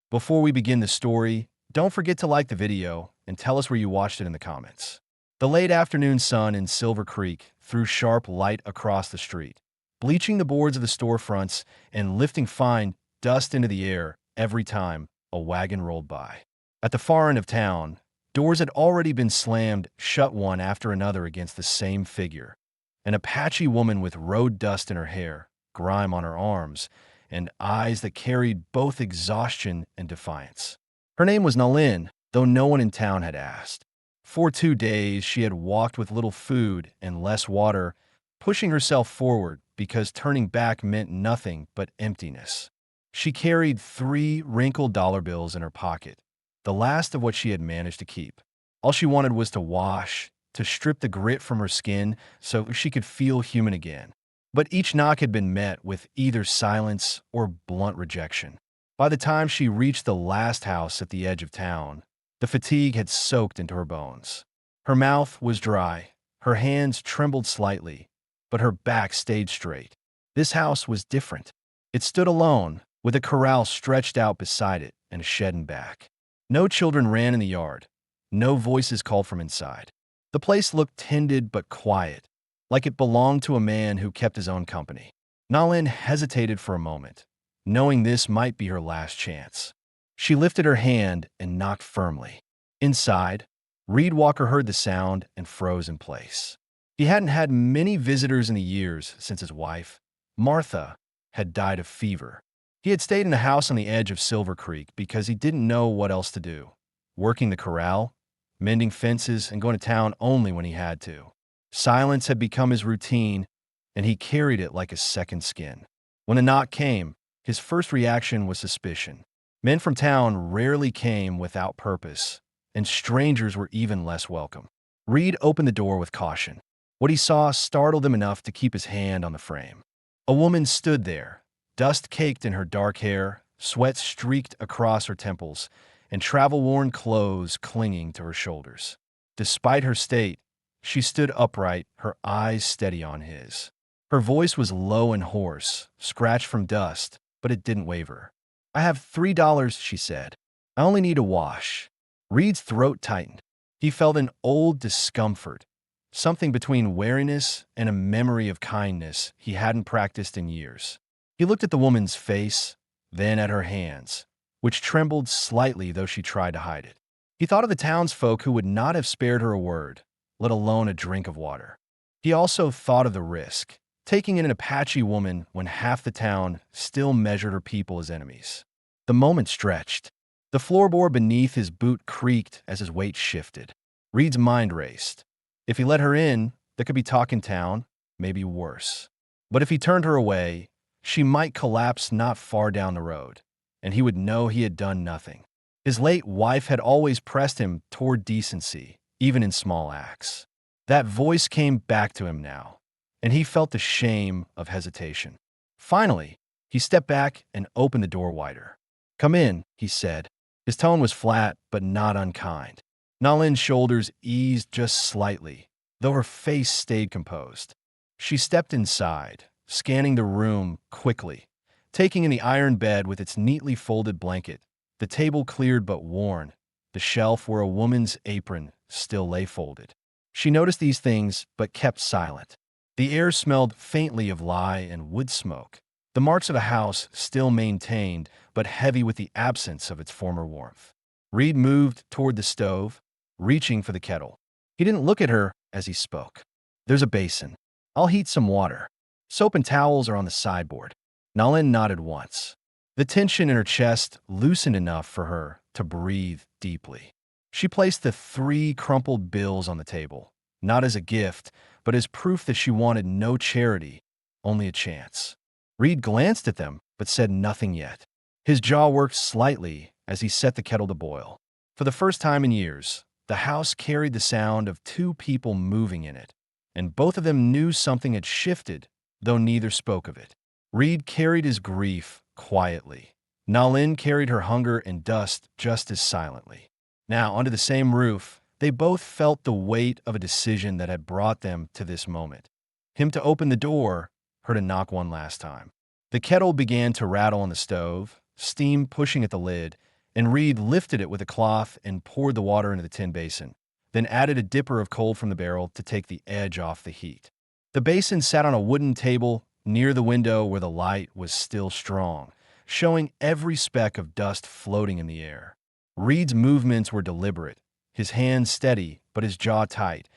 Before we begin the story, don't forget to like the video and tell us where you watched it in the comments. The late afternoon sun in Silver Creek threw sharp light across the street, bleaching the boards of the storefronts and lifting fine dust into the air every time a wagon rolled by. At the far end of town, doors had already been slammed shut one after another against the same figure. An Apache woman with road dust in her hair, grime on her arms, and eyes that carried both exhaustion and defiance. Her name was Nalin, though no one in town had asked. For 2 days, she had walked with little food and less water, pushing herself forward because turning back meant nothing but emptiness. She carried 3 wrinkled dollar bills in her pocket, the last of what she had managed to keep. All she wanted was to wash, to strip the grit from her skin so she could feel human again. But each knock had been met with either silence or blunt rejection. By the time she reached the last house at the edge of town, the fatigue had soaked into her bones. Her mouth was dry, her hands trembled slightly, but her back stayed straight. This house was different. It stood alone, with a corral stretched out beside it and a shed in back. No children ran in the yard. No voices called from inside. The place looked tended but quiet, like it belonged to a man who kept his own company. Nalin hesitated for a moment, knowing this might be her last chance. She lifted her hand and knocked firmly. Inside, Reed Walker heard the sound and froze in place. He hadn't had many visitors in the years since his wife, Martha, had died of fever. He had stayed in a house on the edge of Silver Creek because he didn't know what else to do, working the corral, mending fences, and going to town only when he had to. Silence had become his routine, and he carried it like a second skin. When a knock came, his first reaction was suspicion. Men from town rarely came without purpose, and strangers were even less welcome. Reed opened the door with caution. What he saw startled him enough to keep his hand on the frame. A woman stood there, dust caked in her dark hair, sweat streaked across her temples, and travel-worn clothes clinging to her shoulders. Despite her state, she stood upright, her eyes steady on his. Her voice was low and hoarse, scratched from dust, but it didn't waver. "I have $3," she said. "I only need a wash." Reed's throat tightened. He felt an old discomfort, something between wariness and a memory of kindness he hadn't practiced in years. He looked at the woman's face, then at her hands, which trembled slightly though she tried to hide it. He thought of the townsfolk who would not have spared her a word, let alone a drink of water. He also thought of the risk, taking in an Apache woman when half the town still measured her people as enemies. The moment stretched. The floorboard beneath his boot creaked as his weight shifted. Reed's mind raced. If he let her in, there could be talk in town, maybe worse. But if he turned her away, she might collapse not far down the road, and he would know he had done nothing. His late wife had always pressed him toward decency, even in small acts. That voice came back to him now, and he felt the shame of hesitation. Finally, he stepped back and opened the door wider. "Come in," he said. His tone was flat, but not unkind. Nalin's shoulders eased just slightly, though her face stayed composed. She stepped inside, scanning the room quickly, taking in the iron bed with its neatly folded blanket, the table cleared but worn, the shelf where a woman's apron still lay folded. She noticed these things, but kept silent. The air smelled faintly of lye and wood smoke. The marks of a house still maintained, but heavy with the absence of its former warmth. Reed moved toward the stove, reaching for the kettle. He didn't look at her as he spoke. "There's a basin. I'll heat some water. Soap and towels are on the sideboard." Nalin nodded once. The tension in her chest loosened enough for her to breathe deeply. She placed the 3 crumpled bills on the table, not as a gift, but as proof that she wanted no charity, only a chance. Reed glanced at them, but said nothing yet. His jaw worked slightly as he set the kettle to boil. For the first time in years, the house carried the sound of 2 people moving in it, and both of them knew something had shifted, though neither spoke of it. Reed carried his grief quietly. Nalin carried her hunger and dust just as silently. Now, under the same roof, they both felt the weight of a decision that had brought them to this moment. Him to open the door, her to knock one last time. The kettle began to rattle on the stove, steam pushing at the lid, and Reed lifted it with a cloth and poured the water into the tin basin, then added a dipper of cold from the barrel to take the edge off the heat. The basin sat on a wooden table near the window where the light was still strong, showing every speck of dust floating in the air. Reed's movements were deliberate, his hands steady but his jaw tight,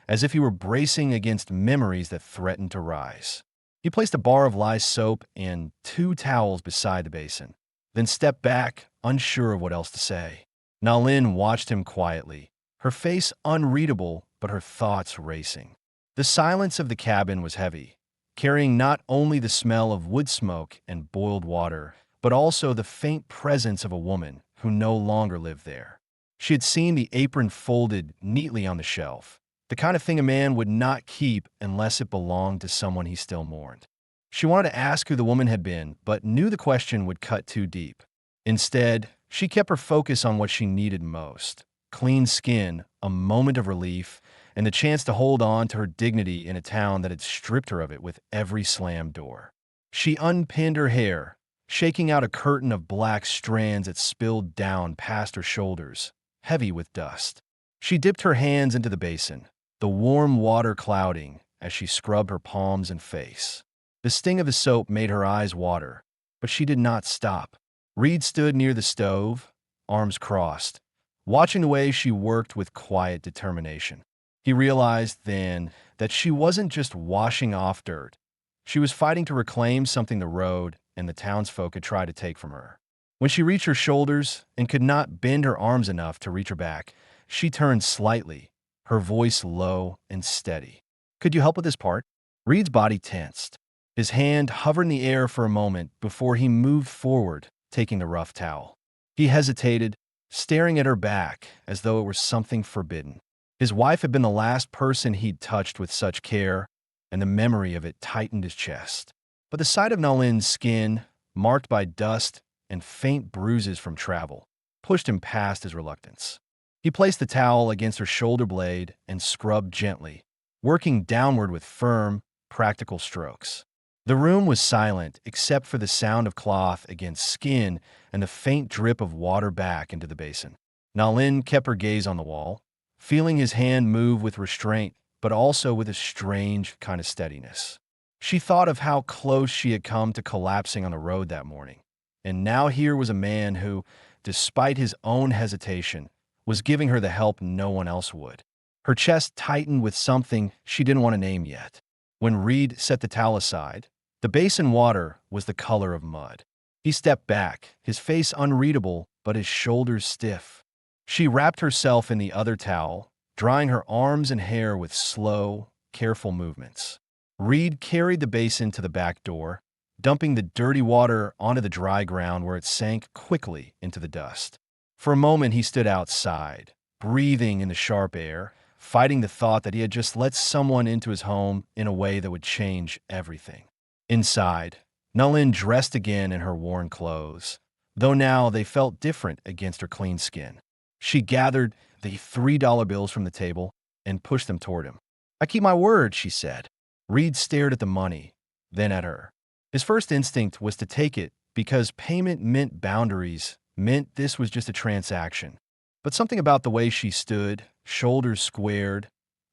as if he were bracing against memories that threatened to rise. He placed a bar of lye soap and 2 towels beside the basin, then stepped back, unsure of what else to say. Nalin watched him quietly, her face unreadable but her thoughts racing. The silence of the cabin was heavy, carrying not only the smell of wood smoke and boiled water, but also the faint presence of a woman who no longer lived there. She had seen the apron folded neatly on the shelf, the kind of thing a man would not keep unless it belonged to someone he still mourned. She wanted to ask who the woman had been, but knew the question would cut too deep. Instead, she kept her focus on what she needed most: clean skin, a moment of relief, and the chance to hold on to her dignity in a town that had stripped her of it with every slammed door. She unpinned her hair, shaking out a curtain of black strands that spilled down past her shoulders, heavy with dust. She dipped her hands into the basin, the warm water clouding as she scrubbed her palms and face. The sting of the soap made her eyes water, but she did not stop. Reed stood near the stove, arms crossed, watching the way she worked with quiet determination. He realized then that she wasn't just washing off dirt. She was fighting to reclaim something the road and the townsfolk had tried to take from her. When she reached her shoulders and could not bend her arms enough to reach her back, she turned slightly, her voice low and steady. "Could you help with this part?" Reed's body tensed. His hand hovered in the air for a moment before he moved forward, taking the rough towel. He hesitated, staring at her back as though it were something forbidden. His wife had been the last person he'd touched with such care, and the memory of it tightened his chest. But the sight of Nalin's skin, marked by dust and faint bruises from travel, pushed him past his reluctance. He placed the towel against her shoulder blade and scrubbed gently, working downward with firm, practical strokes. The room was silent except for the sound of cloth against skin and the faint drip of water back into the basin. Nalin kept her gaze on the wall, feeling his hand move with restraint, but also with a strange kind of steadiness. She thought of how close she had come to collapsing on the road that morning, and now here was a man who, despite his own hesitation, was giving her the help no one else would. Her chest tightened with something she didn't want to name yet. When Reed set the towel aside, the basin water was the color of mud. He stepped back, his face unreadable but his shoulders stiff. She wrapped herself in the other towel, drying her arms and hair with slow, careful movements. Reed carried the basin to the back door, dumping the dirty water onto the dry ground where it sank quickly into the dust. For a moment he stood outside, breathing in the sharp air, fighting the thought that he had just let someone into his home in a way that would change everything. Inside, Nalin dressed again in her worn clothes, though now they felt different against her clean skin. She gathered the $3 bills from the table and pushed them toward him. "I keep my word," she said. Reed stared at the money, then at her. His first instinct was to take it because payment meant boundaries, meant this was just a transaction. But something about the way she stood, shoulders squared,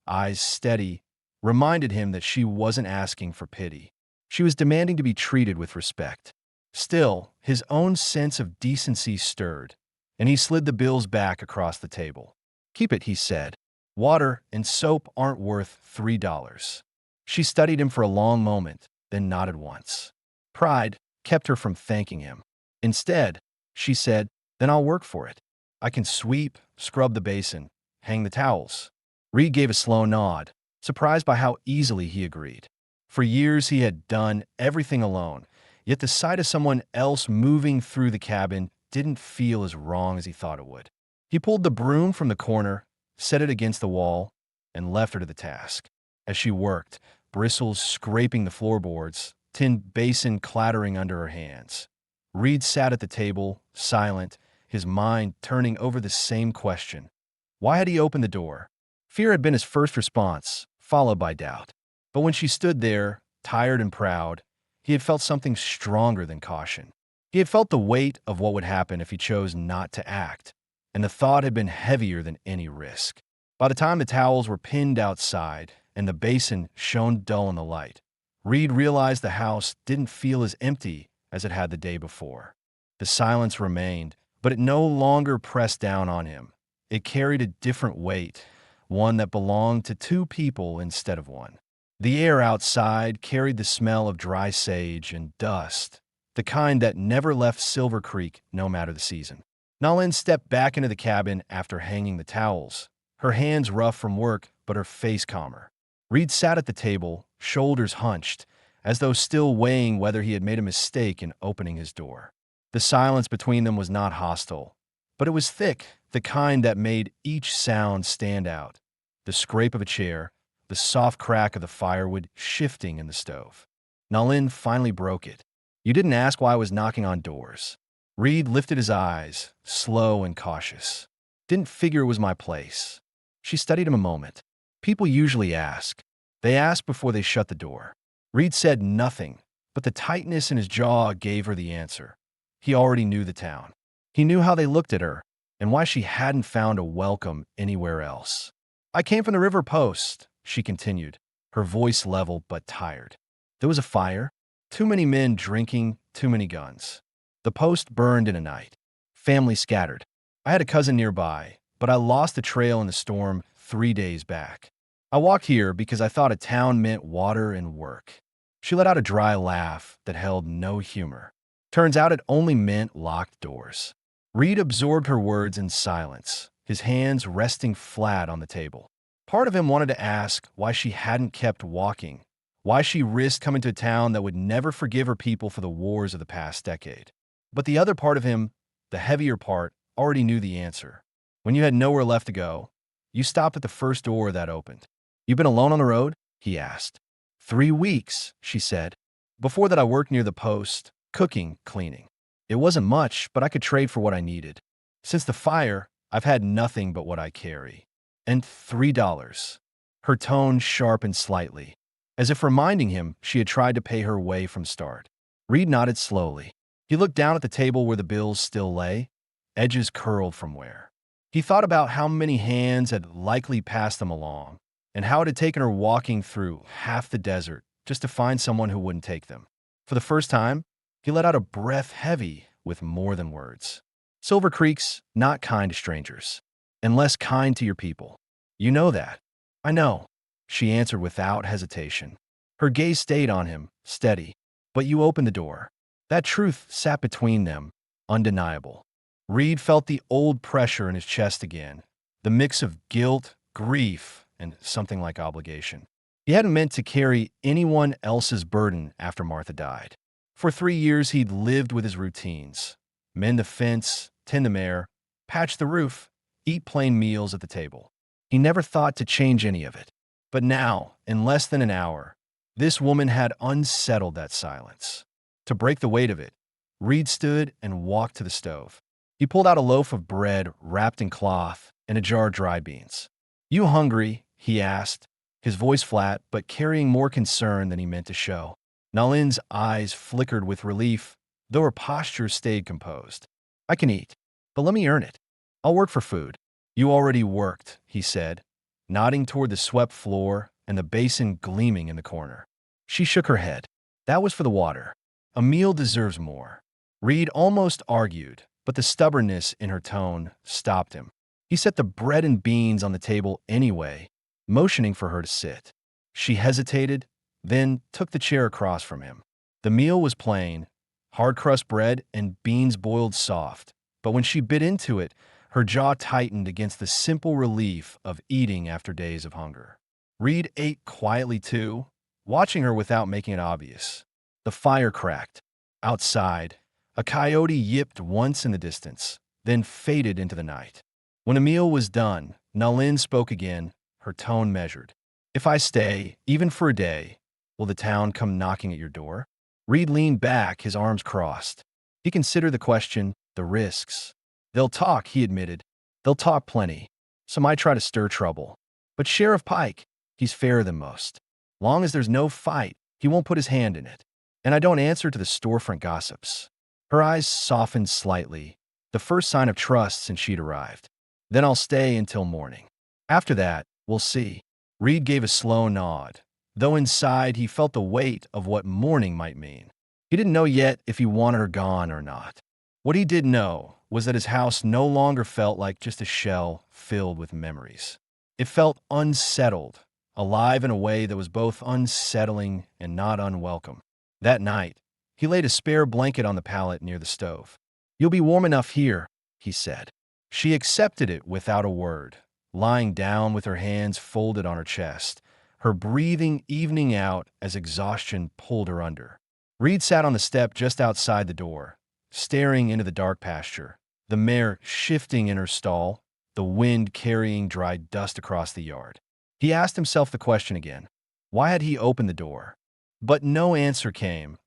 eyes steady, reminded him that she wasn't asking for pity. She was demanding to be treated with respect. Still, his own sense of decency stirred, and he slid the bills back across the table. "Keep it," he said. "Water and soap aren't worth $3. She studied him for a long moment, then nodded once. Pride kept her from thanking him. Instead, she said, "Then I'll work for it. I can sweep, scrub the basin, hang the towels." Reed gave a slow nod, surprised by how easily he agreed. For years he had done everything alone, yet the sight of someone else moving through the cabin didn't feel as wrong as he thought it would. He pulled the broom from the corner, set it against the wall, and left her to the task. As she worked, bristles scraping the floorboards, tin basin clattering under her hands. Reed sat at the table, silent, his mind turning over the same question. Why had he opened the door? Fear had been his first response, followed by doubt. But when she stood there, tired and proud, he had felt something stronger than caution. He had felt the weight of what would happen if he chose not to act, and the thought had been heavier than any risk. By the time the towels were pinned outside and the basin shone dull in the light, Reed realized the house didn't feel as empty as it had the day before. The silence remained, but it no longer pressed down on him. It carried a different weight, one that belonged to two people instead of one. The air outside carried the smell of dry sage and dust, the kind that never left Silver Creek no matter the season. Nalin stepped back into the cabin after hanging the towels, her hands rough from work but her face calmer. Reed sat at the table, shoulders hunched, as though still weighing whether he had made a mistake in opening his door. The silence between them was not hostile, but it was thick, the kind that made each sound stand out. The scrape of a chair, the soft crack of the firewood shifting in the stove. Nalin finally broke it. "You didn't ask why I was knocking on doors." Reed lifted his eyes, slow and cautious. "Didn't figure it was my place." She studied him a moment. "People usually ask. They ask before they shut the door." Reed said nothing, but the tightness in his jaw gave her the answer. He already knew the town. He knew how they looked at her and why she hadn't found a welcome anywhere else. "I came from the river post," she continued, her voice level but tired. "There was a fire, too many men drinking, too many guns. The post burned in a night. Family scattered. I had a cousin nearby, but I lost the trail in the storm 3 days back. I walked here because I thought a town meant water and work." She let out a dry laugh that held no humor. "Turns out it only meant locked doors." Reed absorbed her words in silence, his hands resting flat on the table. Part of him wanted to ask why she hadn't kept walking, why she risked coming to a town that would never forgive her people for the wars of the past decade. But the other part of him, the heavier part, already knew the answer. When you had nowhere left to go, you stopped at the first door that opened. "You been alone on the road?" he asked. 3 weeks, she said. "Before that I worked near the post, cooking, cleaning. It wasn't much, but I could trade for what I needed. Since the fire, I've had nothing but what I carry. And $3. Her tone sharpened slightly, as if reminding him she had tried to pay her way from start. Reed nodded slowly. He looked down at the table where the bills still lay, edges curled from wear. He thought about how many hands had likely passed them along, and how it had taken her walking through half the desert just to find someone who wouldn't take them. For the first time, he let out a breath heavy with more than words. "Silver Creek's not kind to strangers, and less kind to your people. You know that." "I know," she answered without hesitation. Her gaze stayed on him, steady. "But you opened the door." That truth sat between them, undeniable. Reed felt the old pressure in his chest again, the mix of guilt, grief, and something like obligation. He hadn't meant to carry anyone else's burden after Martha died. For 3 years, he'd lived with his routines: mend the fence, tend the mare, patch the roof, eat plain meals at the table. He never thought to change any of it. But now, in less than an hour, this woman had unsettled that silence. To break the weight of it, Reed stood and walked to the stove. He pulled out a loaf of bread wrapped in cloth and a jar of dry beans. "You hungry?" he asked, his voice flat but carrying more concern than he meant to show. Nalin's eyes flickered with relief, though her posture stayed composed. "I can eat, but let me earn it. I'll work for food." "You already worked," he said, nodding toward the swept floor and the basin gleaming in the corner. She shook her head. "That was for the water. A meal deserves more." Reed almost argued, but the stubbornness in her tone stopped him. He set the bread and beans on the table anyway, motioning for her to sit. She hesitated, then took the chair across from him. The meal was plain, hard-crust bread and beans boiled soft, but when she bit into it, her jaw tightened against the simple relief of eating after days of hunger. Reed ate quietly too, watching her without making it obvious. The fire cracked. Outside, a coyote yipped once in the distance, then faded into the night. When the meal was done, Nalin spoke again, her tone measured. "If I stay, even for a day, will the town come knocking at your door?" Reed leaned back, his arms crossed. He considered the question, the risks. "They'll talk," he admitted. "They'll talk plenty. Some might try to stir trouble. But Sheriff Pike, he's fairer than most. Long as there's no fight, he won't put his hand in it. And I don't answer to the storefront gossips." Her eyes softened slightly, the first sign of trust since she'd arrived. Then I'll stay until morning. After that, we'll see. Reed gave a slow nod, though inside he felt the weight of what morning might mean. He didn't know yet if he wanted her gone or not. What he did know was that his house no longer felt like just a shell filled with memories. It felt unsettled, alive in a way that was both unsettling and not unwelcome. That night, he laid a spare blanket on the pallet near the stove. "You'll be warm enough here," he said. She accepted it without a word, lying down with her hands folded on her chest, her breathing evening out as exhaustion pulled her under. Reed sat on the step just outside the door, staring into the dark pasture, the mare shifting in her stall, the wind carrying dry dust across the yard. He asked himself the question again. Why had he opened the door? But no answer came,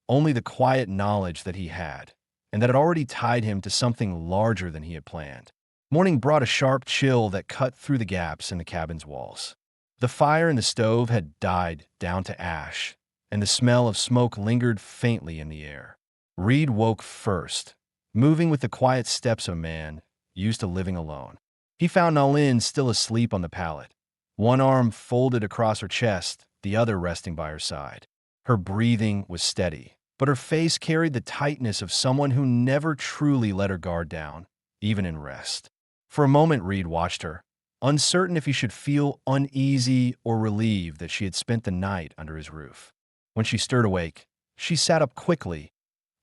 only the quiet knowledge that he had, and that had already tied him to something larger than he had planned. Morning brought a sharp chill that cut through the gaps in the cabin's walls. The fire in the stove had died down to ash, and the smell of smoke lingered faintly in the air. Reed woke first, moving with the quiet steps of a man used to living alone. He found Nalin still asleep on the pallet, one arm folded across her chest, the other resting by her side. Her breathing was steady, but her face carried the tightness of someone who never truly let her guard down, even in rest. For a moment, Reed watched her, uncertain if he should feel uneasy or relieved that she had spent the night under his roof. When she stirred awake, she sat up quickly,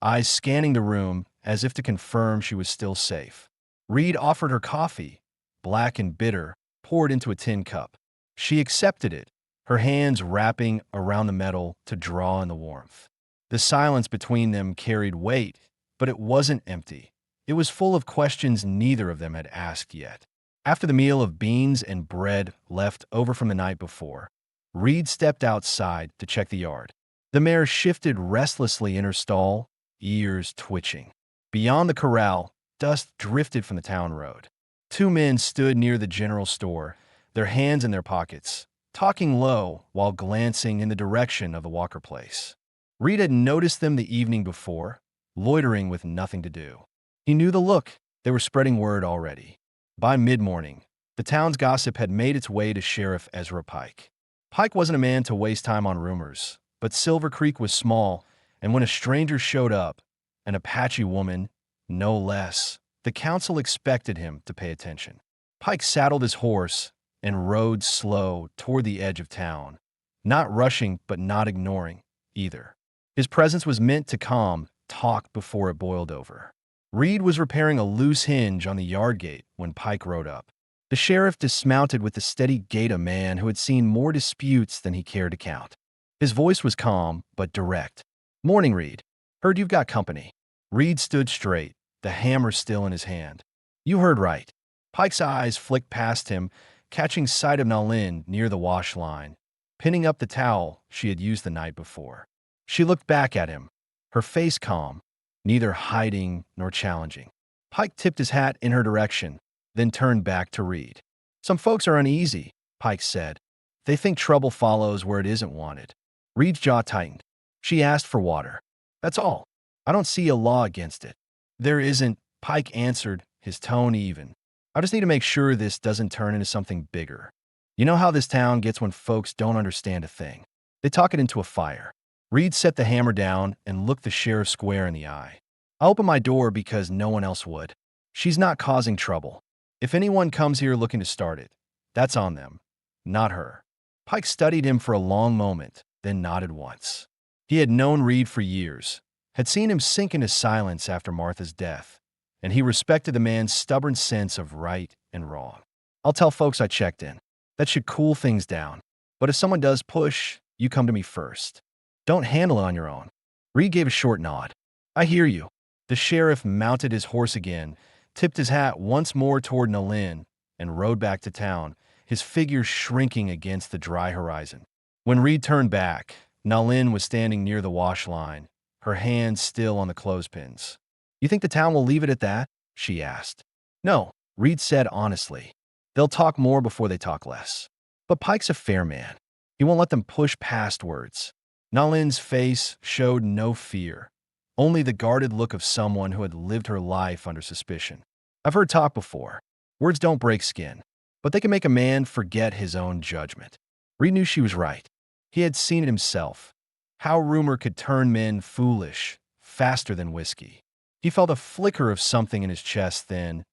eyes scanning the room as if to confirm she was still safe. Reed offered her coffee, black and bitter, poured into a tin cup. She accepted it, her hands wrapping around the metal to draw in the warmth. The silence between them carried weight, but it wasn't empty. It was full of questions neither of them had asked yet. After the meal of beans and bread left over from the night before, Reed stepped outside to check the yard. The mare shifted restlessly in her stall, ears twitching. Beyond the corral, dust drifted from the town road. Two men stood near the general store, their hands in their pockets, talking low while glancing in the direction of the Walker place. Reed had noticed them the evening before, loitering with nothing to do. He knew the look. They were spreading word already. By mid-morning, the town's gossip had made its way to Sheriff Ezra Pike. Pike wasn't a man to waste time on rumors, but Silver Creek was small, and when a stranger showed up, an Apache woman, no less, the council expected him to pay attention. Pike saddled his horse and rode slow toward the edge of town, not rushing but not ignoring either. His presence was meant to calm talk before it boiled over. Reed was repairing a loose hinge on the yard gate when Pike rode up. The sheriff dismounted with the steady gait of a man who had seen more disputes than he cared to count. His voice was calm but direct. "Morning, Reed. Heard you've got company." Reed stood straight, the hammer still in his hand. "You heard right." Pike's eyes flicked past him, catching sight of Nalin near the wash line, pinning up the towel she had used the night before. She looked back at him, her face calm, neither hiding nor challenging. Pike tipped his hat in her direction, then turned back to Reed. "Some folks are uneasy," Pike said. "They think trouble follows where it isn't wanted." Reed's jaw tightened. "She asked for water. That's all. I don't see a law against it." "There isn't," Pike answered, his tone even. "I just need to make sure this doesn't turn into something bigger. You know how this town gets when folks don't understand a thing. They talk it into a fire." Reed set the hammer down and looked the sheriff square in the eye. "I opened my door because no one else would. She's not causing trouble. If anyone comes here looking to start it, that's on them, not her." Pike studied him for a long moment, then nodded once. He had known Reed for years, had seen him sink into silence after Martha's death, and he respected the man's stubborn sense of right and wrong. "I'll tell folks I checked in. That should cool things down. But if someone does push, you come to me first. Don't handle it on your own." Reed gave a short nod. "I hear you." The sheriff mounted his horse again, tipped his hat once more toward Nalin, and rode back to town, his figure shrinking against the dry horizon. When Reed turned back, Nalin was standing near the wash line, her hands still on the clothespins. "You think the town will leave it at that?" she asked. "No," Reed said honestly. "They'll talk more before they talk less. But Pike's a fair man. He won't let them push past words." Nalin's face showed no fear, only the guarded look of someone who had lived her life under suspicion. I've heard talk before. Words don't break skin, but they can make a man forget his own judgment. Reed knew she was right. He had seen it himself. How rumor could turn men foolish faster than whiskey. He felt a flicker of something in his chest then,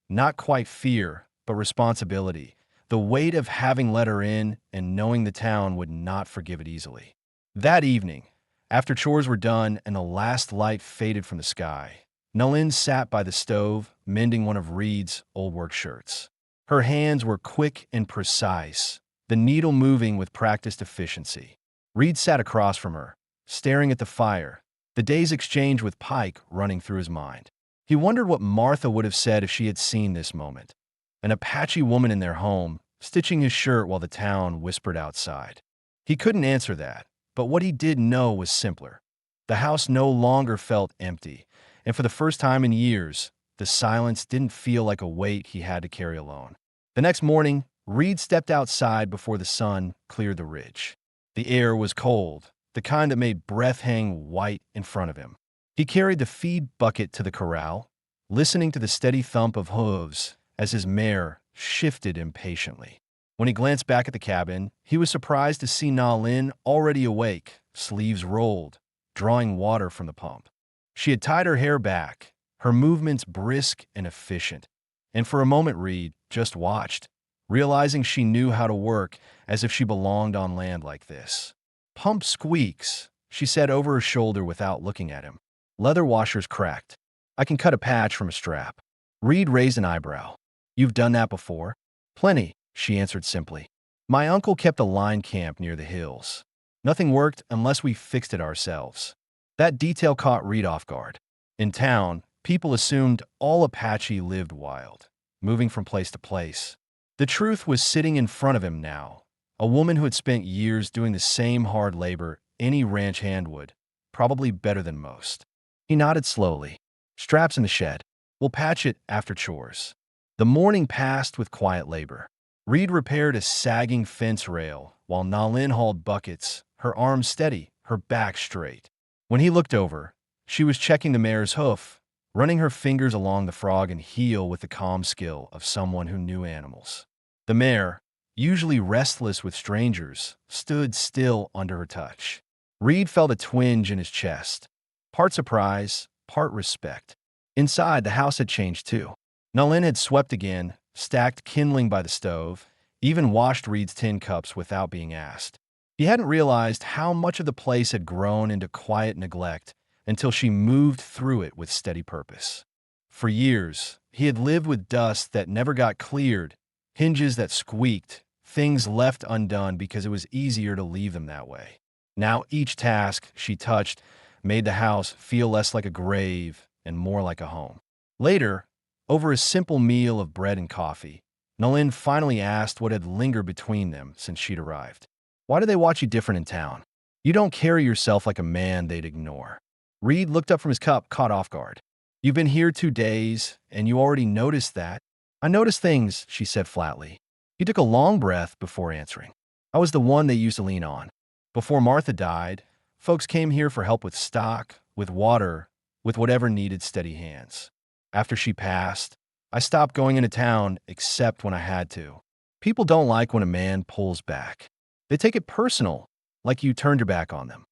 not quite fear, but responsibility, the weight of having let her in and knowing the town would not forgive it easily. That evening, after chores were done and the last light faded from the sky, Nalin sat by the stove, mending one of Reed's old work shirts. Her hands were quick and precise, the needle moving with practiced efficiency. Reed sat across from her, staring at the fire, the day's exchange with Pike running through his mind. He wondered what Martha would have said if she had seen this moment. An Apache woman in their home, stitching his shirt while the town whispered outside. He couldn't answer that, but what he did know was simpler. The house no longer felt empty, and for the first time in years, the silence didn't feel like a weight he had to carry alone. The next morning, Reed stepped outside before the sun cleared the ridge. The air was cold, the kind that made breath hang white in front of him. He carried the feed bucket to the corral, listening to the steady thump of hooves as his mare shifted impatiently. When he glanced back at the cabin, he was surprised to see Na Lin already awake, sleeves rolled, drawing water from the pump. She had tied her hair back, her movements brisk and efficient. And for a moment Reed just watched, realizing she knew how to work as if she belonged on land like this. "Pump squeaks," she said over her shoulder without looking at him. "Leather washers cracked. I can cut a patch from a strap." Reed raised an eyebrow. "You've done that before?" "Plenty," she answered simply. "My uncle kept a line camp near the hills. Nothing worked unless we fixed it ourselves." That detail caught Reed off guard. In town, people assumed all Apache lived wild, moving from place to place. The truth was sitting in front of him now, a woman who had spent years doing the same hard labor any ranch hand would, probably better than most. He nodded slowly. "Straps in the shed. We'll patch it after chores." The morning passed with quiet labor. Reed repaired a sagging fence rail while Nalin hauled buckets, her arms steady, her back straight. When he looked over, she was checking the mare's hoof, running her fingers along the frog and heel with the calm skill of someone who knew animals. The mare, usually restless with strangers, stood still under her touch. Reed felt a twinge in his chest, part surprise, part respect. Inside, the house had changed too. Nalin had swept again, stacked kindling by the stove, even washed Reed's tin cups without being asked. He hadn't realized how much of the place had grown into quiet neglect until she moved through it with steady purpose. For years, he had lived with dust that never got cleared, hinges that squeaked, things left undone because it was easier to leave them that way. Now each task she touched made the house feel less like a grave and more like a home. Later, over a simple meal of bread and coffee, Nalin finally asked what had lingered between them since she'd arrived. "Why do they watch you different in town? You don't carry yourself like a man they'd ignore." Reed looked up from his cup, caught off guard. "You've been here 2 days, and you already noticed that." "I noticed things," she said flatly. He took a long breath before answering. "I was the one they used to lean on. Before Martha died, folks came here for help with stock, with water, with whatever needed steady hands. After she passed, I stopped going into town except when I had to. People don't like when a man pulls back. They take it personal, like you turned your back on them."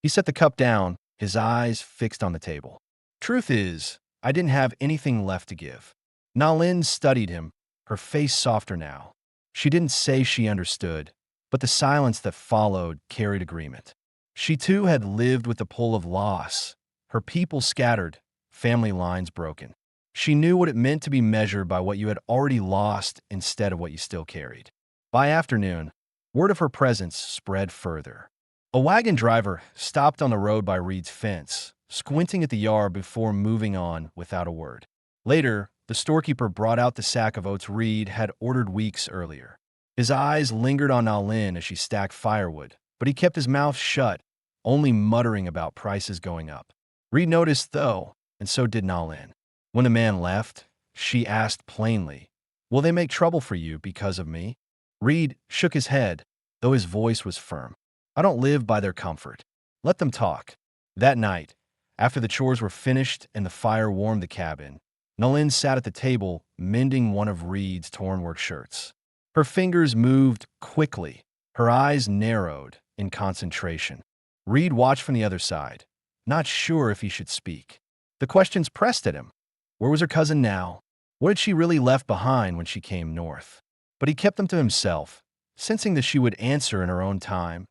He set the cup down, his eyes fixed on the table. "Truth is, I didn't have anything left to give." Nalin studied him, her face softer now. She didn't say she understood, but the silence that followed carried agreement. She too had lived with the pull of loss, her people scattered, family lines broken. She knew what it meant to be measured by what you had already lost instead of what you still carried. By afternoon, word of her presence spread further. A wagon driver stopped on the road by Reed's fence, squinting at the yard before moving on without a word. Later, the storekeeper brought out the sack of oats Reed had ordered weeks earlier. His eyes lingered on Nalin as she stacked firewood, but he kept his mouth shut, only muttering about prices going up. Reed noticed, though, and so did Nalin. When the man left, she asked plainly, "Will they make trouble for you because of me?" Reed shook his head, though his voice was firm. "I don't live by their comfort. Let them talk." That night, After the chores were finished and the fire warmed the cabin, Nalin sat at the table, mending one of Reed's torn work shirts. Her fingers moved quickly, her eyes narrowed in concentration. Reed watched from the other side, not sure if he should speak. The questions pressed at him. Where was her cousin now? What had she really left behind when she came north? But he kept them to himself, sensing that she would answer in her own time,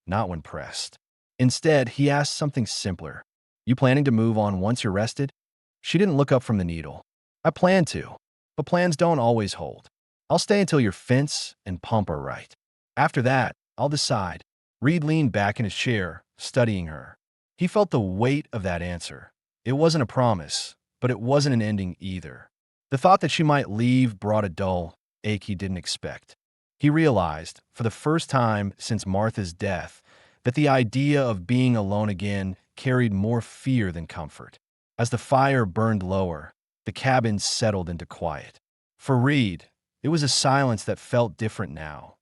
not when pressed. Instead, he asked something simpler. You planning to move on once you're rested? She didn't look up from the needle. I plan to, but plans don't always hold. I'll stay until your fence and pump are right. After that, I'll decide. Reed leaned back in his chair, studying her. He felt the weight of that answer. It wasn't a promise, but it wasn't an ending either. The thought that she might leave brought a dull ache he didn't expect. He realized, for the first time since Martha's death, that the idea of being alone again carried more fear than comfort. As the fire burned lower, the cabin settled into quiet. For Reed, it was a silence that felt different now.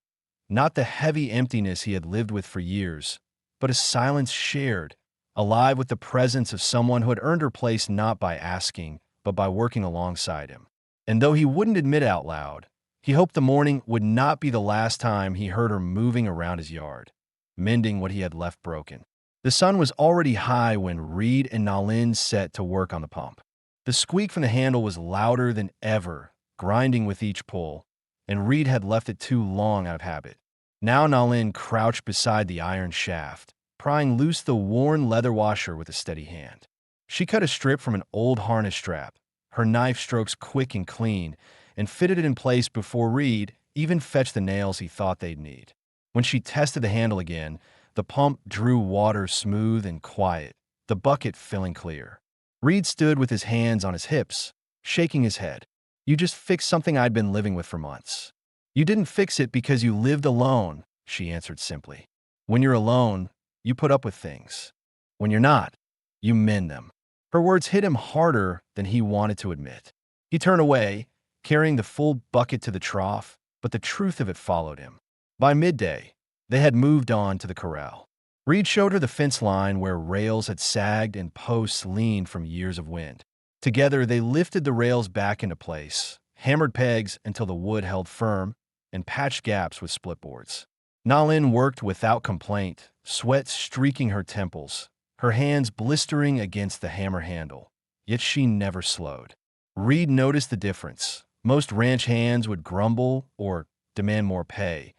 Not the heavy emptiness he had lived with for years, but a silence shared, alive with the presence of someone who had earned her place not by asking, but by working alongside him. And though he wouldn't admit out loud, he hoped the morning would not be the last time he heard her moving around his yard, mending what he had left broken. The sun was already high when Reed and Nalin set to work on the pump. The squeak from the handle was louder than ever, grinding with each pull, and Reed had left it too long out of habit. Now Nalin crouched beside the iron shaft, prying loose the worn leather washer with a steady hand. She cut a strip from an old harness strap, her knife strokes quick and clean, and fitted it in place before Reed even fetched the nails he thought they'd need. When she tested the handle again, the pump drew water smooth and quiet, the bucket filling clear. Reed stood with his hands on his hips, shaking his head. You just fixed something I'd been living with for months. You didn't fix it because you lived alone, she answered simply. When you're alone, you put up with things. When you're not, you mend them. Her words hit him harder than he wanted to admit. He turned away, carrying the full bucket to the trough, but the truth of it followed him. By midday, they had moved on to the corral. Reed showed her the fence line where rails had sagged and posts leaned from years of wind. Together, they lifted the rails back into place, hammered pegs until the wood held firm, and patched gaps with split boards. Nalin worked without complaint, sweat streaking her temples, her hands blistering against the hammer handle. Yet she never slowed. Reed noticed the difference. Most ranch hands would grumble or demand more pay,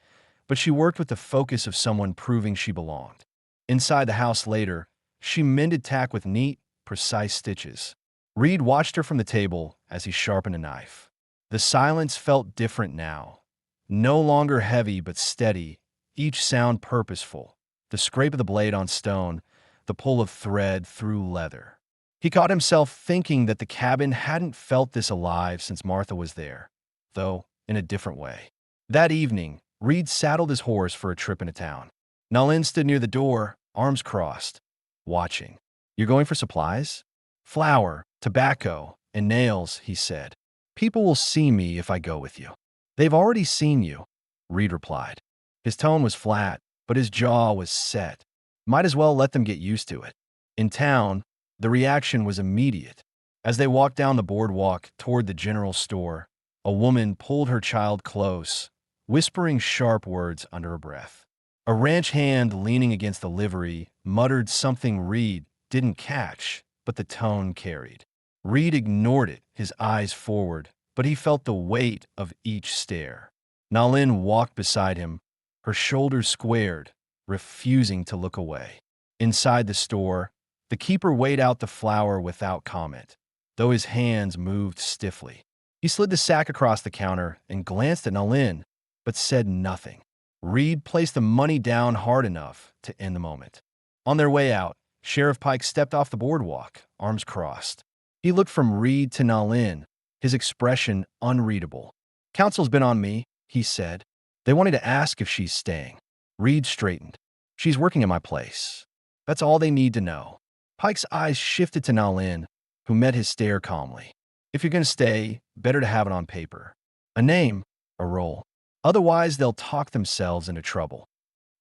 but she worked with the focus of someone proving she belonged. Inside the house later, she mended tack with neat, precise stitches. Reed watched her from the table as he sharpened a knife. The silence felt different now. No longer heavy but steady, each sound purposeful. The scrape of the blade on stone, the pull of thread through leather. He caught himself thinking that the cabin hadn't felt this alive since Martha was there, though in a different way. That evening, Reed saddled his horse for a trip into town. Nalin stood near the door, arms crossed, watching. You're going for supplies? Flour, tobacco, and nails, he said. People will see me if I go with you. They've already seen you, Reed replied. His tone was flat, but his jaw was set. Might as well let them get used to it. In town, the reaction was immediate. As they walked down the boardwalk toward the general store, a woman pulled her child close, whispering sharp words under her breath. A ranch hand leaning against the livery muttered something Reed didn't catch, but the tone carried. Reed ignored it, his eyes forward, but he felt the weight of each stare. Nalin walked beside him, her shoulders squared, refusing to look away. Inside the store, the keeper weighed out the flour without comment, though his hands moved stiffly. He slid the sack across the counter and glanced at Nalin, but said nothing. Reed placed the money down hard enough to end the moment. On their way out, Sheriff Pike stepped off the boardwalk, arms crossed. He looked from Reed to Nalin, his expression unreadable. Counsel's been on me, he said. They wanted to ask if she's staying. Reed straightened. She's working at my place. That's all they need to know. Pike's eyes shifted to Nalin, who met his stare calmly. If you're going to stay, better to have it on paper. A name, a role. Otherwise, they'll talk themselves into trouble.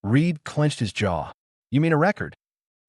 Reed clenched his jaw. You mean a record?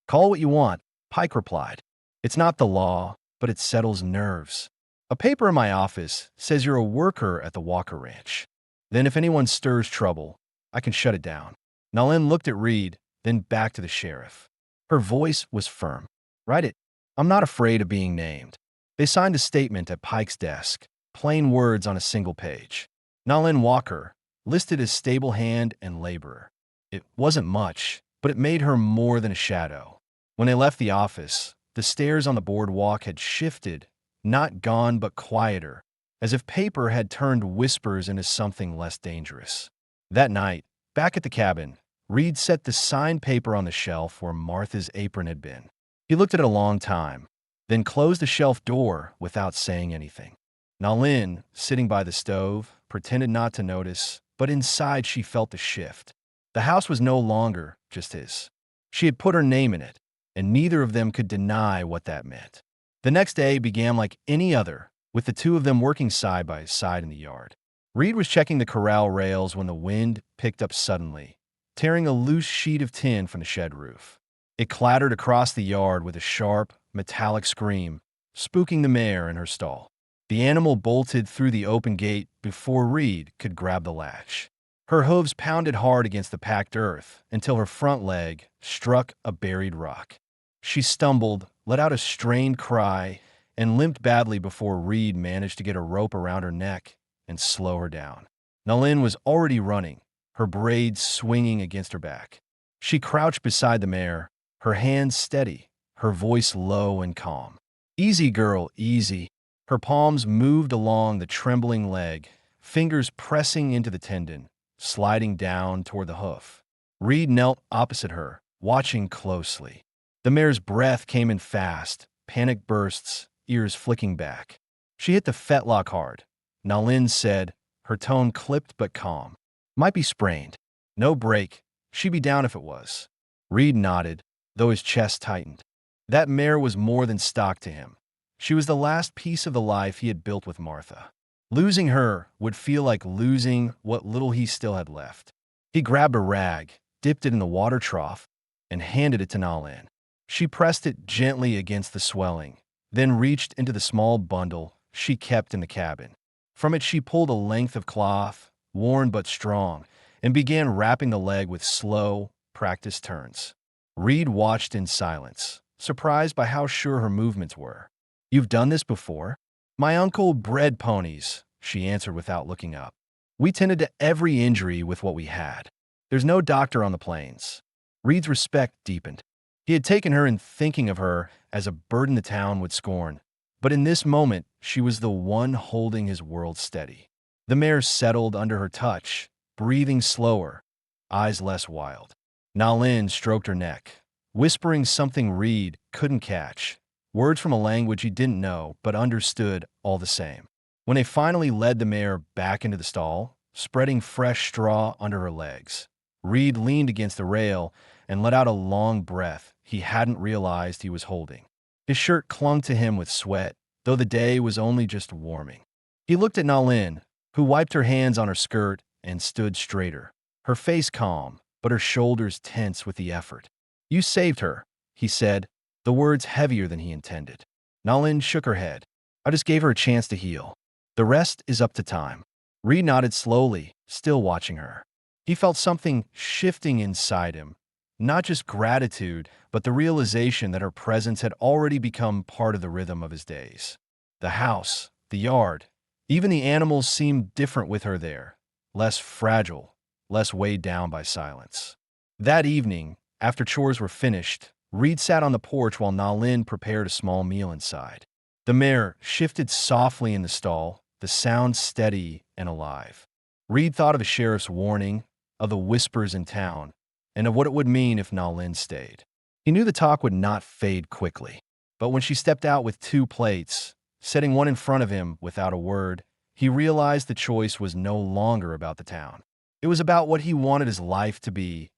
Call it what you want, Pike replied. It's not the law, but it settles nerves. A paper in my office says you're a worker at the Walker Ranch. Then if anyone stirs trouble, I can shut it down. Nalin looked at Reed, then back to the sheriff. Her voice was firm. Write it. I'm not afraid of being named. They signed a statement at Pike's desk, plain words on a single page. Nalin Walker, listed as stable hand and laborer. It wasn't much, but it made her more than a shadow. When they left the office, the stairs on the boardwalk had shifted, not gone but quieter, as if paper had turned whispers into something less dangerous. That night, back at the cabin, Reed set the signed paper on the shelf where Martha's apron had been. He looked at it a long time, then closed the shelf door without saying anything. Nalin, sitting by the stove, pretended not to notice, but inside she felt the shift. The house was no longer just his. She had put her name in it, and neither of them could deny what that meant. The next day began like any other, with the two of them working side by side in the yard. Reed was checking the corral rails when the wind picked up suddenly, tearing a loose sheet of tin from the shed roof. It clattered across the yard with a sharp, metallic scream, spooking the mare in her stall. The animal bolted through the open gate before Reed could grab the latch. Her hooves pounded hard against the packed earth until her front leg struck a buried rock. She stumbled, let out a strained cry, and limped badly before Reed managed to get a rope around her neck and slow her down. Nalin was already running, her braids swinging against her back. She crouched beside the mare, her hands steady, her voice low and calm. "Easy, girl, easy." Her palms moved along the trembling leg, fingers pressing into the tendon, sliding down toward the hoof. Reed knelt opposite her, watching closely. The mare's breath came in fast, panic bursts, ears flicking back. She hit the fetlock hard. Nalin said, her tone clipped but calm. "Might be sprained. No break. She'd be down if it was." Reed nodded, though his chest tightened. That mare was more than stock to him. She was the last piece of the life he had built with Martha. Losing her would feel like losing what little he still had left. He grabbed a rag, dipped it in the water trough, and handed it to Nalin. She pressed it gently against the swelling, then reached into the small bundle she kept in the cabin. From it she pulled a length of cloth, worn but strong, and began wrapping the leg with slow, practiced turns. Reed watched in silence, surprised by how sure her movements were. "You've done this before?" "My uncle bred ponies," she answered without looking up. "We tended to every injury with what we had. There's no doctor on the plains." Reed's respect deepened. He had taken her in thinking of her as a burden the town would scorn, but in this moment she was the one holding his world steady. The mare settled under her touch, breathing slower, eyes less wild. Nalin stroked her neck, whispering something Reed couldn't catch, words from a language he didn't know but understood all the same. When they finally led the mare back into the stall, spreading fresh straw under her legs, Reed leaned against the rail and let out a long breath he hadn't realized he was holding. His shirt clung to him with sweat, though the day was only just warming. He looked at Nalin, who wiped her hands on her skirt and stood straighter, her face calm, but her shoulders tense with the effort. "You saved her," he said, the words heavier than he intended. Nalin shook her head. "I just gave her a chance to heal. The rest is up to time." Reed nodded slowly, still watching her. He felt something shifting inside him, not just gratitude, but the realization that her presence had already become part of the rhythm of his days. The house, the yard, even the animals seemed different with her there, less fragile, less weighed down by silence. That evening, after chores were finished, Reed sat on the porch while Nalin prepared a small meal inside. The mare shifted softly in the stall, the sound steady and alive. Reed thought of the sheriff's warning, of the whispers in town, and of what it would mean if Nalin stayed. He knew the talk would not fade quickly, but when she stepped out with 2 plates, setting one in front of him without a word, he realized the choice was no longer about the town. It was about what he wanted his life to be,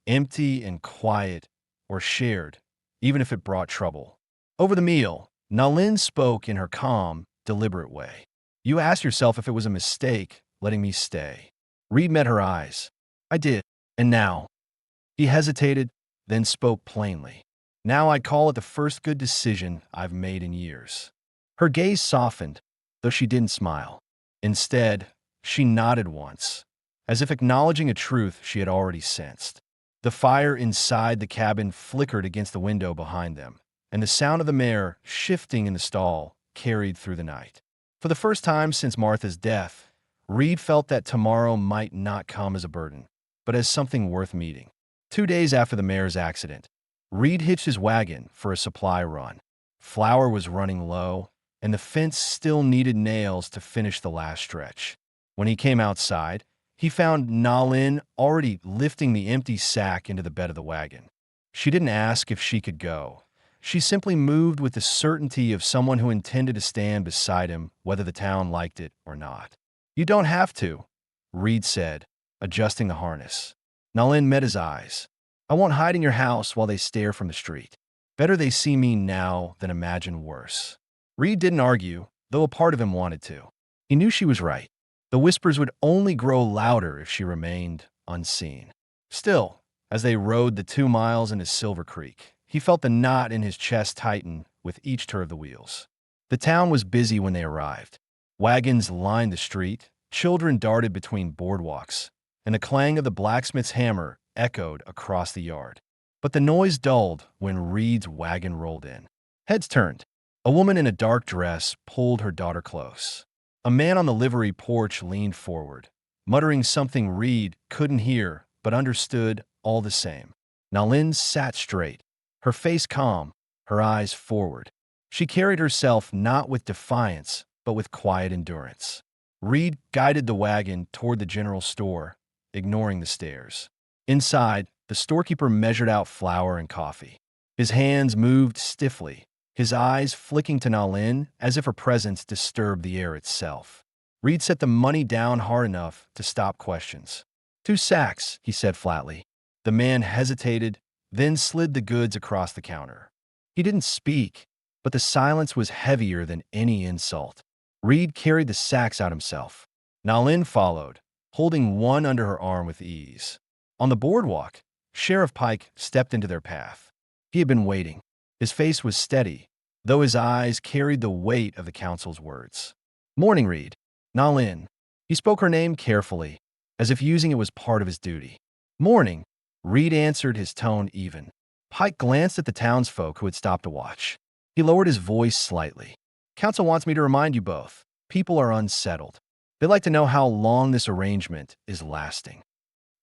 empty and quiet, or shared, even if it brought trouble. Over the meal, Nalin spoke in her calm, deliberate way. "You asked yourself if it was a mistake letting me stay." Reed met her eyes. "I did. And now?" He hesitated, then spoke plainly. Now I call it the first good decision I've made in years." Her gaze softened, though she didn't smile. Instead, she nodded once, as if acknowledging a truth she had already sensed. The fire inside the cabin flickered against the window behind them, and the sound of the mare shifting in the stall carried through the night. For the first time since Martha's death, Reed felt that tomorrow might not come as a burden, but as something worth meeting. 2 days after the mare's accident, Reed hitched his wagon for a supply run. Flour was running low, and the fence still needed nails to finish the last stretch. When he came outside, he found Nalin already lifting the empty sack into the bed of the wagon. She didn't ask if she could go. She simply moved with the certainty of someone who intended to stand beside him, whether the town liked it or not. "You don't have to," Reed said, adjusting the harness. Nalin met his eyes. "I won't hide in your house while they stare from the street. Better they see me now than imagine worse." Reed didn't argue, though a part of him wanted to. He knew she was right. The whispers would only grow louder if she remained unseen. Still, as they rode the 2 miles into Silver Creek, he felt the knot in his chest tighten with each turn of the wheels. The town was busy when they arrived. Wagons lined the street, children darted between boardwalks, and the clang of the blacksmith's hammer echoed across the yard. But the noise dulled when Reed's wagon rolled in. Heads turned. A woman in a dark dress pulled her daughter close. A man on the livery porch leaned forward, muttering something Reed couldn't hear but understood all the same. Nalin sat straight, her face calm, her eyes forward. She carried herself not with defiance, but with quiet endurance. Reed guided the wagon toward the general store, ignoring the stares. Inside, the storekeeper measured out flour and coffee. His hands moved stiffly, his eyes flicking to Nalin as if her presence disturbed the air itself. Reed set the money down hard enough to stop questions. 2 sacks, he said flatly. The man hesitated, then slid the goods across the counter. He didn't speak, but the silence was heavier than any insult. Reed carried the sacks out himself. Nalin followed, holding one under her arm with ease. On the boardwalk, Sheriff Pike stepped into their path. He had been waiting. His face was steady, though his eyes carried the weight of the council's words. "Morning, Reed." "Nalin." He spoke her name carefully, as if using it was part of his duty. "Morning," Reed answered, his tone even. Pike glanced at the townsfolk who had stopped to watch. He lowered his voice slightly. "Council wants me to remind you both. People are unsettled. They'd like to know how long this arrangement is lasting."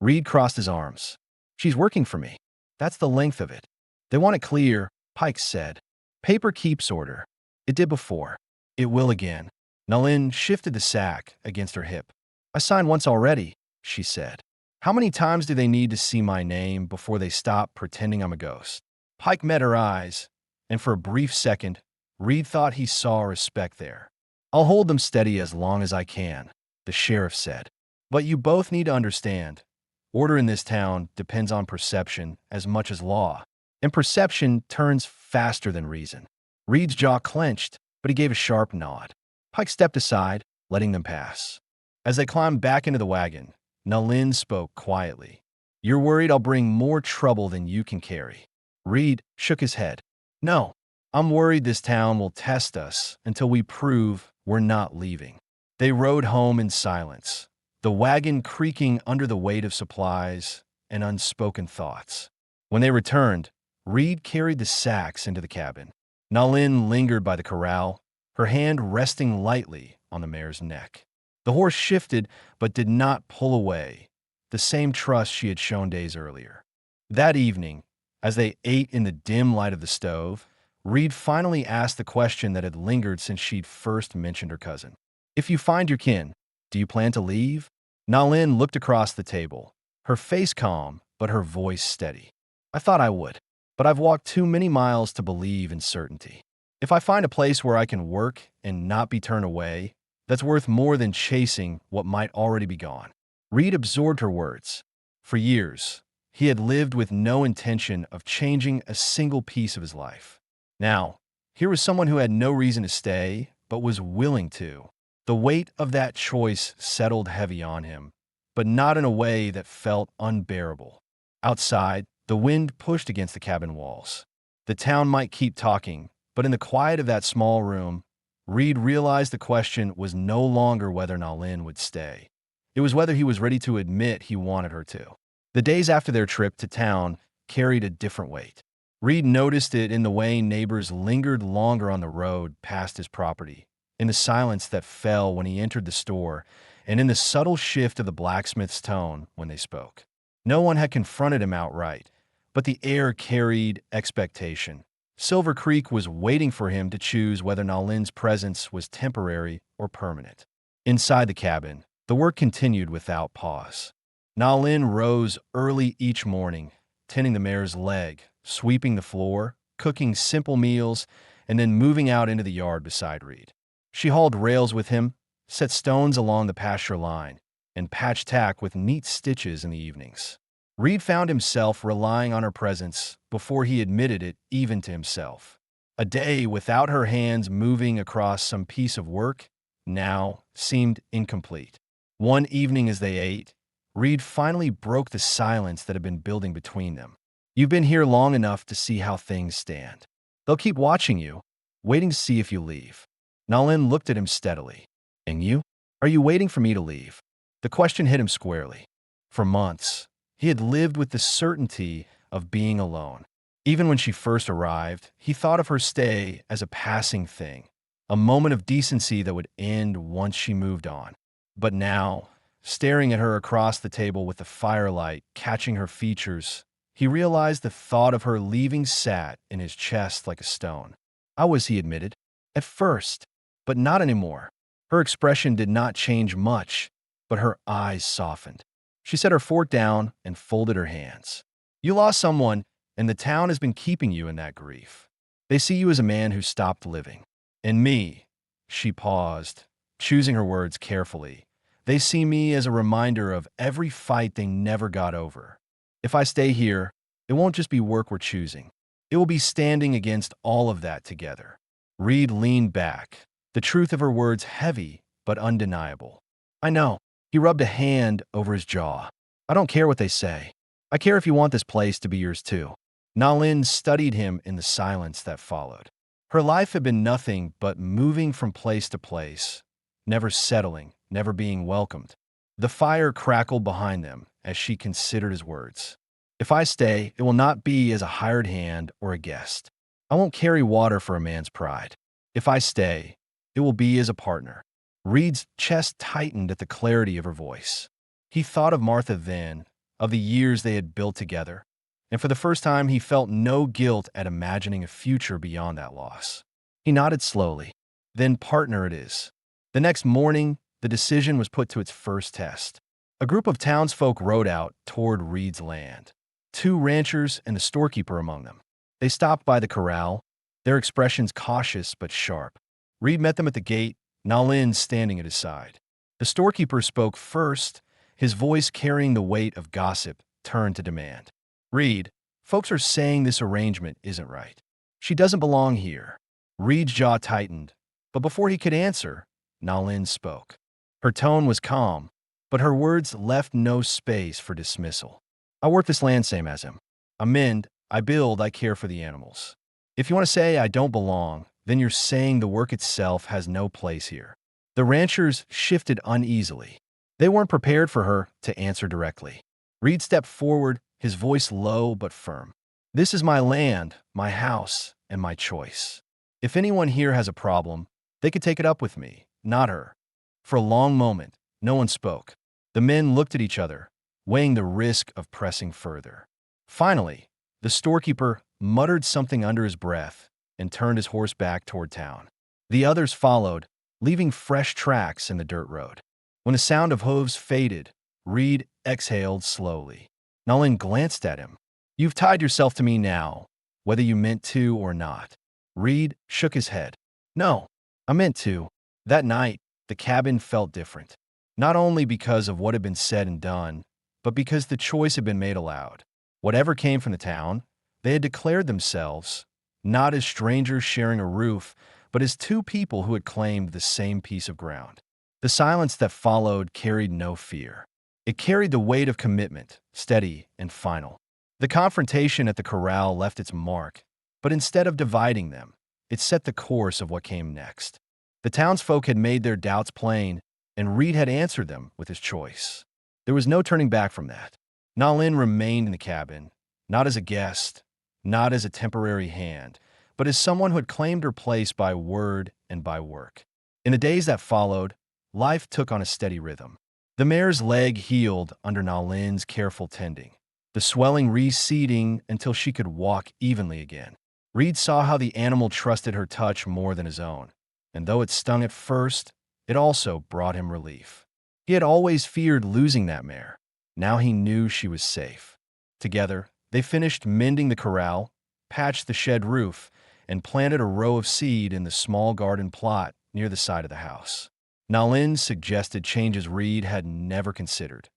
Reed crossed his arms. "She's working for me. That's the length of it. They want it clear," Pike said. "Paper keeps order. It did before. It will again." Nalin shifted the sack against her hip. "I signed once already," she said. "How many times do they need to see my name before they stop pretending I'm a ghost?" Pike met her eyes, and for a brief second, Reed thought he saw respect there. "I'll hold them steady as long as I can," the sheriff said. "But you both need to understand, order in this town depends on perception as much as law, and perception turns faster than reason." Reed's jaw clenched, but he gave a sharp nod. Pike stepped aside, letting them pass. As they climbed back into the wagon, Nalin spoke quietly. "You're worried I'll bring more trouble than you can carry." Reed shook his head. "No, I'm worried this town will test us until we prove we're not leaving." They rode home in silence, the wagon creaking under the weight of supplies and unspoken thoughts. When they returned, Reed carried the sacks into the cabin. Nalin lingered by the corral, her hand resting lightly on the mare's neck. The horse shifted but did not pull away, the same trust she had shown days earlier. That evening, as they ate in the dim light of the stove, Reed finally asked the question that had lingered since she'd first mentioned her cousin. "If you find your kin, do you plan to leave?" Nalin looked across the table, her face calm but her voice steady. "I thought I would, but I've walked too many miles to believe in certainty. If I find a place where I can work and not be turned away, that's worth more than chasing what might already be gone." Reed absorbed her words. For years, he had lived with no intention of changing a single piece of his life. Now, here was someone who had no reason to stay, but was willing to. The weight of that choice settled heavy on him, but not in a way that felt unbearable. Outside, the wind pushed against the cabin walls. The town might keep talking, but in the quiet of that small room, Reed realized the question was no longer whether Nalin would stay. It was whether he was ready to admit he wanted her to. The days after their trip to town carried a different weight. Reed noticed it in the way neighbors lingered longer on the road past his property, in the silence that fell when he entered the store, and in the subtle shift of the blacksmith's tone when they spoke. No one had confronted him outright, but the air carried expectation. Silver Creek was waiting for him to choose whether Nalin's presence was temporary or permanent. Inside the cabin, the work continued without pause. Nalin rose early each morning, tending the mare's leg, sweeping the floor, cooking simple meals, and then moving out into the yard beside Reed. She hauled rails with him, set stones along the pasture line, and patched tack with neat stitches in the evenings. Reed found himself relying on her presence before he admitted it even to himself. A day without her hands moving across some piece of work now seemed incomplete. One evening as they ate, Reed finally broke the silence that had been building between them. "You've been here long enough to see how things stand. They'll keep watching you, waiting to see if you leave." Nalin looked at him steadily. "And you? Are you waiting for me to leave?" The question hit him squarely. For months, he had lived with the certainty of being alone. Even when she first arrived, he thought of her stay as a passing thing, a moment of decency that would end once she moved on. But now, staring at her across the table with the firelight catching her features, he realized the thought of her leaving sat in his chest like a stone. "I was," he admitted, "at first, but not anymore." Her expression did not change much, but her eyes softened. She set her fork down and folded her hands. "You lost someone, and the town has been keeping you in that grief. They see you as a man who stopped living. And me," she paused, choosing her words carefully, "they see me as a reminder of every fight they never got over. If I stay here, it won't just be work we're choosing. It will be standing against all of that together." Reed leaned back, the truth of her words heavy but undeniable. "I know." He rubbed a hand over his jaw. "I don't care what they say. I care if you want this place to be yours too." Nalin studied him in the silence that followed. Her life had been nothing but moving from place to place, never settling, never being welcomed. The fire crackled behind them as she considered his words. "If I stay, it will not be as a hired hand or a guest. I won't carry water for a man's pride. If I stay, it will be as a partner." Reed's chest tightened at the clarity of her voice. He thought of Martha then, of the years they had built together, and for the first time he felt no guilt at imagining a future beyond that loss. He nodded slowly. "Then partner it is." The next morning, the decision was put to its first test. A group of townsfolk rode out toward Reed's land, 2 ranchers and the storekeeper among them. They stopped by the corral, their expressions cautious but sharp. Reed met them at the gate, Nalin standing at his side. The storekeeper spoke first, his voice carrying the weight of gossip turned to demand. "Reed, folks are saying this arrangement isn't right. She doesn't belong here." Reed's jaw tightened, but before he could answer, Nalin spoke. Her tone was calm, but her words left no space for dismissal. "I work this land same as him. I mend, I build, I care for the animals. If you want to say I don't belong, then you're saying the work itself has no place here." The ranchers shifted uneasily. They weren't prepared for her to answer directly. Reed stepped forward, his voice low but firm. "This is my land, my house, and my choice. If anyone here has a problem, they could take it up with me, not her." For a long moment, no one spoke. The men looked at each other, weighing the risk of pressing further. Finally, the storekeeper muttered something under his breath and turned his horse back toward town. The others followed, leaving fresh tracks in the dirt road. When the sound of hooves faded, Reed exhaled slowly. Nalin glanced at him. "You've tied yourself to me now, whether you meant to or not." Reed shook his head. "No, I meant to." That night, the cabin felt different. Not only because of what had been said and done, but because the choice had been made aloud. Whatever came from the town, they had declared themselves, not as strangers sharing a roof, but as 2 people who had claimed the same piece of ground. The silence that followed carried no fear. It carried the weight of commitment, steady and final. The confrontation at the corral left its mark, But instead of dividing them, it set the course of what came next. The townsfolk had made their doubts plain, and Reed had answered them with his choice. There was no turning back from that. Nalin remained in the cabin, not as a guest, not as a temporary hand, but as someone who had claimed her place by word and by work. In the days that followed, life took on a steady rhythm. The mare's leg healed under Nalin's careful tending, the swelling receding until she could walk evenly again. Reed saw how the animal trusted her touch more than his own, and though it stung at first, it also brought him relief. He had always feared losing that mare. Now he knew she was safe. Together, they finished mending the corral, patched the shed roof, and planted a row of seed in the small garden plot near the side of the house. Nalin suggested changes Reed had never considered.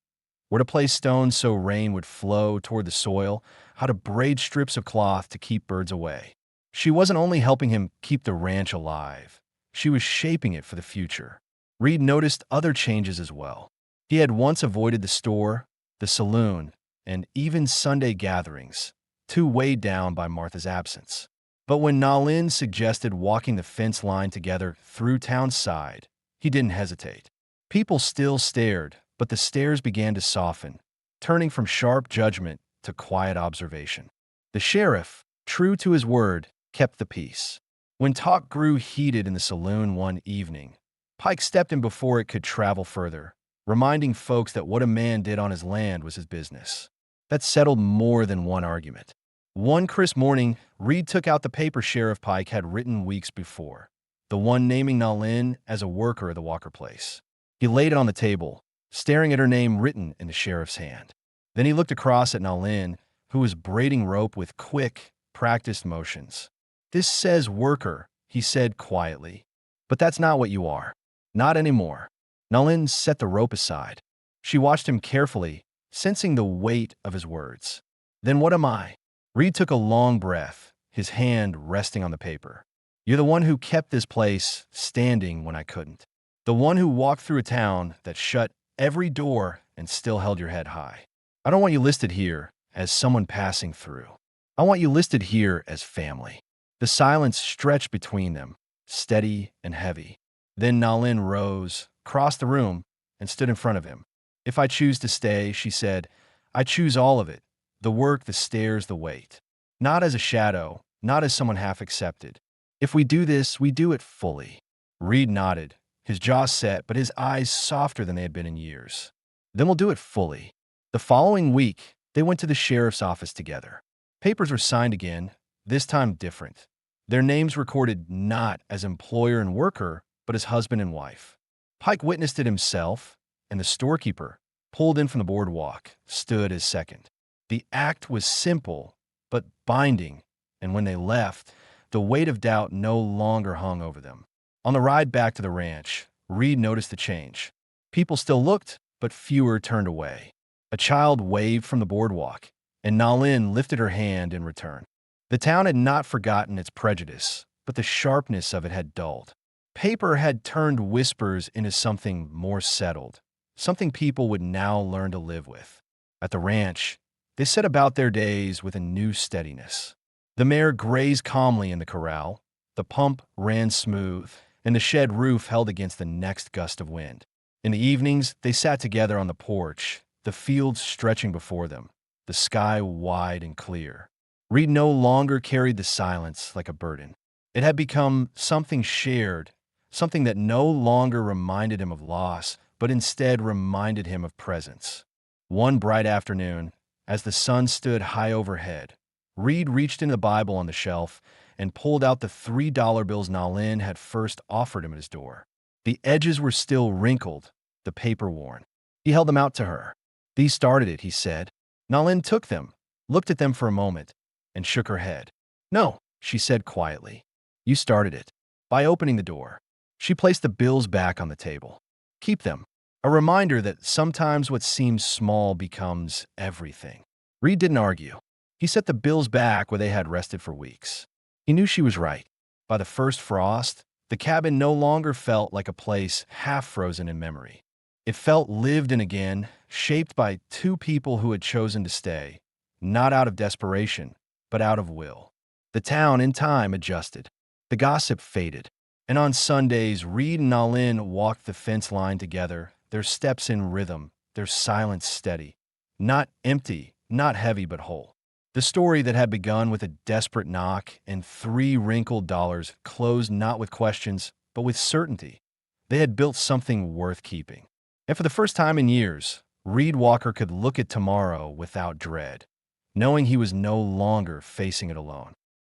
Where to place stones so rain would flow toward the soil, how to braid strips of cloth to keep birds away. She wasn't only helping him keep the ranch alive, she was shaping it for the future. Reed noticed other changes as well. He had once avoided the store, the saloon, and even Sunday gatherings, too weighed down by Martha's absence. But when Nalin suggested walking the fence line together through town's side, he didn't hesitate. People still stared, but the stares began to soften, turning from sharp judgment to quiet observation. The sheriff, true to his word, kept the peace. When talk grew heated in the saloon one evening, Pike stepped in before it could travel further, reminding folks that what a man did on his land was his business. That settled more than one argument. One crisp morning, Reed took out the paper Sheriff Pike had written weeks before, the one naming Nalin as a worker of the Walker place. He laid it on the table, staring at her name written in the sheriff's hand. Then he looked across at Nalin, who was braiding rope with quick, practiced motions. "This says worker," he said quietly. "But that's not what you are. Not anymore." Nalin set the rope aside. She watched him carefully, sensing the weight of his words. "Then what am I?" Reed took a long breath, his hand resting on the paper. "You're the one who kept this place standing when I couldn't. The one who walked through a town that shut every door and still held your head high. I don't want you listed here as someone passing through. I want you listed here as family." The silence stretched between them, steady and heavy. Then Nalin rose, crossed the room, and stood in front of him. "If I choose to stay," she said, "I choose all of it. The work, the stairs, the wait. Not as a shadow, not as someone half accepted. If we do this, we do it fully." Reed nodded, his jaw set, but his eyes softer than they had been in years. "Then we'll do it fully." The following week, they went to the sheriff's office together. Papers were signed again, this time different. Their names recorded not as employer and worker, but as husband and wife. Pike witnessed it himself, and the storekeeper, pulled in from the boardwalk, stood as second. The act was simple, but binding, and when they left, the weight of doubt no longer hung over them. On the ride back to the ranch, Reed noticed the change. People still looked, but fewer turned away. A child waved from the boardwalk, and Nalin lifted her hand in return. The town had not forgotten its prejudice, but the sharpness of it had dulled. Paper had turned whispers into something more settled, something people would now learn to live with. At the ranch, they set about their days with a new steadiness. The mare grazed calmly in the corral, the pump ran smooth, and the shed roof held against the next gust of wind. In the evenings, they sat together on the porch, the fields stretching before them, the sky wide and clear. Reed no longer carried the silence like a burden. It had become something shared, something that no longer reminded him of loss, but instead reminded him of presence. One bright afternoon, as the sun stood high overhead, Reed reached into the Bible on the shelf and pulled out the $3 bills Nalin had first offered him at his door. The edges were still wrinkled, the paper worn. He held them out to her. "These started it," he said. Nalin took them, looked at them for a moment, and shook her head. "No," she said quietly. "You started it." By opening the door, she placed the bills back on the table. "Keep them." A reminder that sometimes what seems small becomes everything. Reed didn't argue. He set the bills back where they had rested for weeks. He knew she was right. By the first frost, the cabin no longer felt like a place half frozen in memory. It felt lived in again, shaped by two people who had chosen to stay, not out of desperation, but out of will. The town, in time, adjusted. The gossip faded. And on Sundays, Reed and Nalin walked the fence line together, their steps in rhythm, their silence steady. Not empty, not heavy, but whole. The story that had begun with a desperate knock and three wrinkled dollars closed not with questions, but with certainty. They had built something worth keeping. And for the first time in years, Reed Walker could look at tomorrow without dread, knowing he was no longer facing it alone.